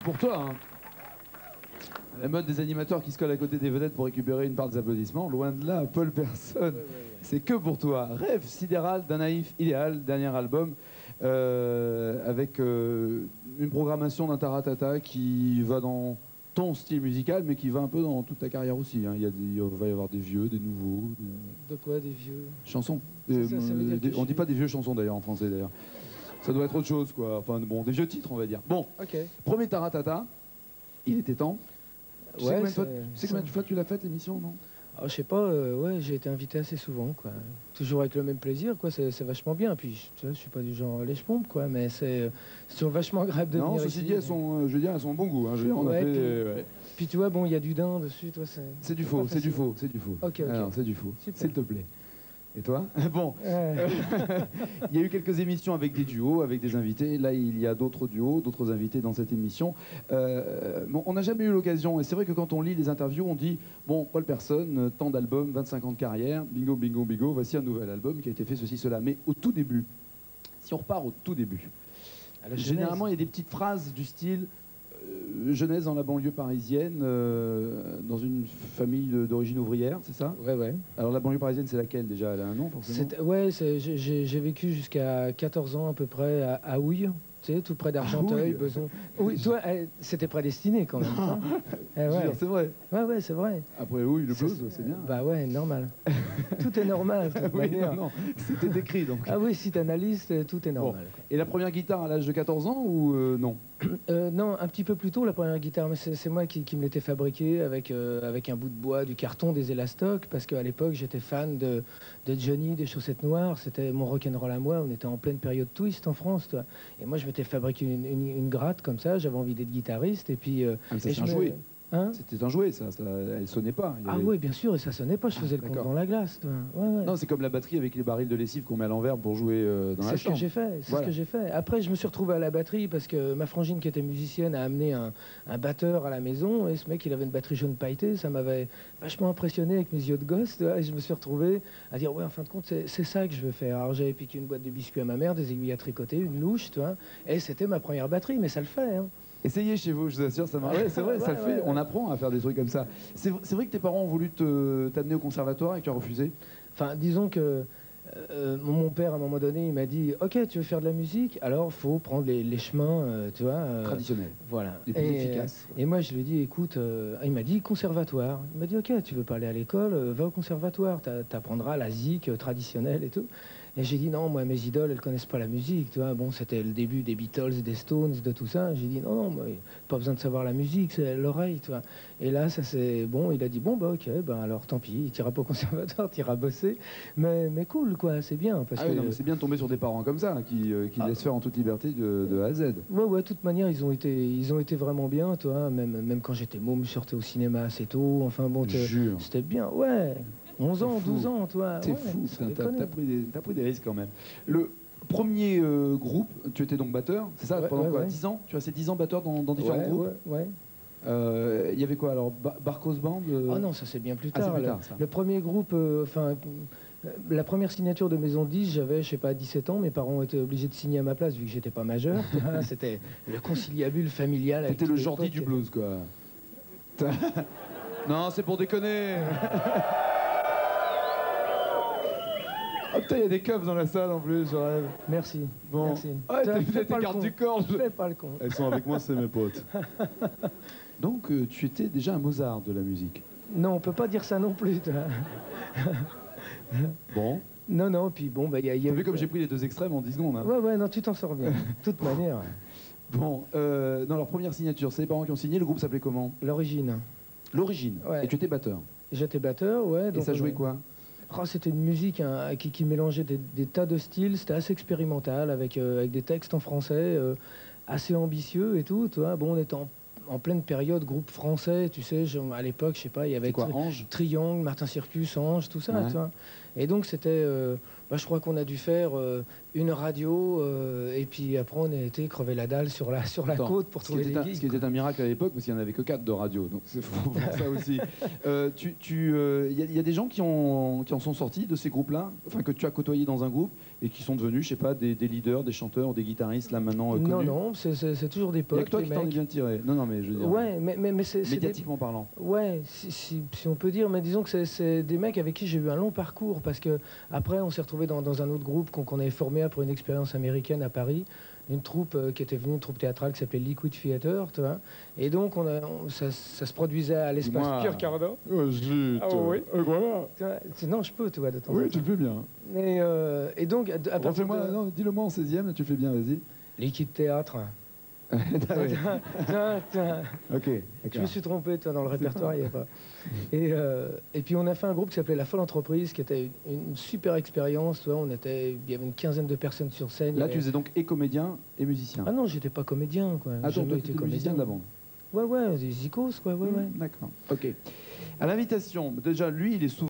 pour toi. Hein. La mode des animateurs qui se collent à côté des vedettes pour récupérer une part des applaudissements, loin de là, Paul Personne. C'est que pour toi. Rêve sidéral d'un naïf idéal, dernier album, avec une programmation d'un taratata qui va dans ton style musical, mais qui va un peu dans toute ta carrière aussi. Hein. Il va y avoir des vieux, des nouveaux. De quoi, des vieux Chansons. Ça veut dire On dit pas des vieux chansons d'ailleurs en français d'ailleurs. Ça doit être autre chose quoi. Enfin bon, des vieux titres on va dire. Bon, premier taratata, il était temps. Tu sais combien de fois tu l'as fait l'émission, non? Je sais pas, ouais, j'ai été invité assez souvent, quoi. Toujours avec le même plaisir, quoi, c'est vachement bien. Puis, tu vois, je suis pas du genre lèche-pompe, quoi, mais c'est toujours vachement agréable de venir ici. Non, ceci dit, elles sont bon goût. Hein. Puis, tu vois, bon, il y a du daim dessus, toi, c'est du faux, c'est du faux, c'est du faux. Ok. Alors, c'est du faux, s'il te plaît. Et toi? Bon. Il y a eu quelques émissions avec des duos, avec des invités. Là, il y a d'autres duos, d'autres invités dans cette émission. Bon, on n'a jamais eu l'occasion. Et c'est vrai que quand on lit les interviews, on dit bon, Paul Personne, tant d'albums, 25 ans de carrière, bingo, bingo, bingo, voici un nouvel album qui a été fait, ceci, cela. Mais au tout début, si on repart au tout début, généralement, il y a des petites phrases du style jeunesse dans la banlieue parisienne, dans une famille d'origine ouvrière, c'est ça? Ouais. Alors la banlieue parisienne, c'est laquelle déjà? Elle a un nom forcément? Ouais, j'ai vécu jusqu'à 14 ans à peu près à Houille. Tu sais, tout près d'Argenteuil, Beson. Oui, toi, c'était prédestiné quand même. Hein. C'est vrai. Ouais, c'est vrai. Après, oui, le blues, c'est bien. Bah ouais, normal. Tout est normal. Non, c'était décrit donc. Ah oui, si tu analyses, tout est normal. Bon. Et la première guitare à l'âge de 14 ans ou non? Non, un petit peu plus tôt, la première guitare. Mais c'est moi qui me l'étais fabriquée avec un bout de bois, du carton, des élastocs, parce qu'à l'époque, j'étais fan de Johnny, des Chaussettes Noires. C'était mon rock'n'roll à moi. On était en pleine période twist en France, toi. Et moi, je m'étais fabriqué une gratte comme ça. J'avais envie d'être guitariste. Et puis, ça c'est un jouet. Hein? C'était un jouet, ça elle sonnait pas. Ah oui, bien sûr, et ça sonnait pas, je faisais le compte dans la glace. Ouais. Non, c'est comme la batterie avec les barils de lessive qu'on met à l'envers pour jouer dans la chambre. C'est ce que j'ai fait. Après, je me suis retrouvé à la batterie parce que ma frangine qui était musicienne a amené un batteur à la maison, et ce mec, il avait une batterie jaune pailletée, ça m'avait vachement impressionné avec mes yeux de gosse, et je me suis retrouvé à dire, ouais, en fin de compte, c'est ça que je veux faire. Alors j'avais piqué une boîte de biscuits à ma mère, des aiguilles à tricoter, une louche, tu vois, et c'était ma première batterie, mais ça le fait, hein. Essayez chez vous, je vous assure, ça marche. Ouais, c'est vrai, ça le fait. On apprend à faire des trucs comme ça. C'est vrai que tes parents ont voulu t'amener au conservatoire et que tu as refusé? Enfin, disons que mon père, à un moment donné, il m'a dit « Ok, tu veux faire de la musique? Alors, il faut prendre les chemins, tu vois... traditionnels. Voilà. Les plus efficaces. Et moi, je lui ai dit « Écoute, il m'a dit conservatoire. » Il m'a dit « Ok, tu veux pas aller à l'école? Va au conservatoire. T'apprendras la zik traditionnelle et tout. » Et j'ai dit non, moi mes idoles, elles connaissent pas la musique, tu vois. Bon, c'était le début des Beatles, des Stones, de tout ça. J'ai dit non, moi, pas besoin de savoir la musique, c'est l'oreille, tu vois. Et là, ça c'est bon. Il a dit bon bah ok, ben alors tant pis, tu iras pas au conservatoire, tu iras bosser. Mais cool quoi, c'est bien parce que c'est bien de tomber sur des parents comme ça qui laissent faire en toute liberté de A à Z. Ouais, de toute manière, ils ont été vraiment bien, toi. Même quand j'étais môme, je sortais au cinéma assez tôt. Enfin bon, c'était bien, ouais. 11 ans, 12 ans, toi. C'est fou, t'as pris des risques quand même. Le premier groupe, tu étais donc batteur, c'est ça? Pendant quoi? 10 ans? Tu as resté 10 ans batteur dans différents groupes? Ouais. Il y avait quoi alors? Barcos Band Ah non, ça c'est bien plus tard. Plus tard ça. Le premier groupe, la première signature de Maison 10, j'avais, je sais pas, 17 ans. Mes parents ont été obligés de signer à ma place vu que j'étais pas majeur. C'était le conciliabule familial. T'étais le Jordi du blues, quoi. Non, c'est pour déconner. Ah putain, il y a des keufs dans la salle en plus, je rêve. Merci. Bon. Merci. Ah, t'as vu tes cartes du corps. Je fais pas le con. Elles sont avec moi, c'est mes potes. Donc, tu étais déjà un Mozart de la musique? Non, on peut pas dire ça non plus, toi. Bon. Non, puis bon, bah, il y a... T'as vu comme j'ai pris les deux extrêmes en 10 secondes, hein. Ouais, non, tu t'en sors bien. De toute manière. Bon, non, leur première signature, c'est les parents qui ont signé, le groupe s'appelait comment? L'Origine. L'Origine. Ouais. Et tu étais batteur? J'étais batteur, ouais. Et ça jouait quoi? Oh, c'était une musique qui mélangeait des tas de styles, c'était assez expérimental, avec des textes en français, assez ambitieux et tout, tu vois. Bon, on était en pleine période groupe français, tu sais, à l'époque, je sais pas, il y avait Triangle, Martin Circus, Ange, tout ça, tu vois. Et donc c'était, je crois qu'on a dû faire une radio, et puis après on a été crever la dalle sur la côte pour trouver des gigs. Ce qui était un miracle à l'époque, parce qu'il n'y en avait que 4 de radio, donc c'est pour ça aussi. Il y a des gens qui en sont sortis de ces groupes-là, enfin que tu as côtoyé dans un groupe, et qui sont devenus, je sais pas, des leaders, des chanteurs, des guitaristes, là maintenant connus. Non, c'est toujours des potes. Il y a que toi qui t'en es bien tiré. Non, mais je veux dire... Ouais, mais c'est... Médiatiquement parlant. Ouais, si on peut dire, mais disons que c'est des mecs avec qui j'ai eu un long parcours, parce que après on s'est retrouvés dans un autre groupe qu'on avait formé après une expérience américaine à Paris, une troupe qui était venue, une troupe théâtrale qui s'appelait Liquid Theater, tu vois. Et donc ça se produisait à l'espace Pierre Cardin. Oh, zut. Ah oui. Voilà. Non, je peux, tu vois, de temps en temps. Oui, tu le fais bien. Et donc, à partir de... Non, dis-le moi en 16e, tu le fais bien, vas-y. Liquid Théâtre. Ok. Je me suis trompé, toi, dans le répertoire, il n'y a pas. Et puis on a fait un groupe qui s'appelait La Folle Entreprise, qui était une super expérience. Tu vois, il y avait une quinzaine de personnes sur scène. Là, tu faisais donc et comédien et musicien. Ah non, j'étais pas comédien, quoi. Ah, donc tu étais musicien de la bande. Ouais, des icos, quoi, ouais. D'accord. Ok. À l'invitation, déjà, lui, il est souvent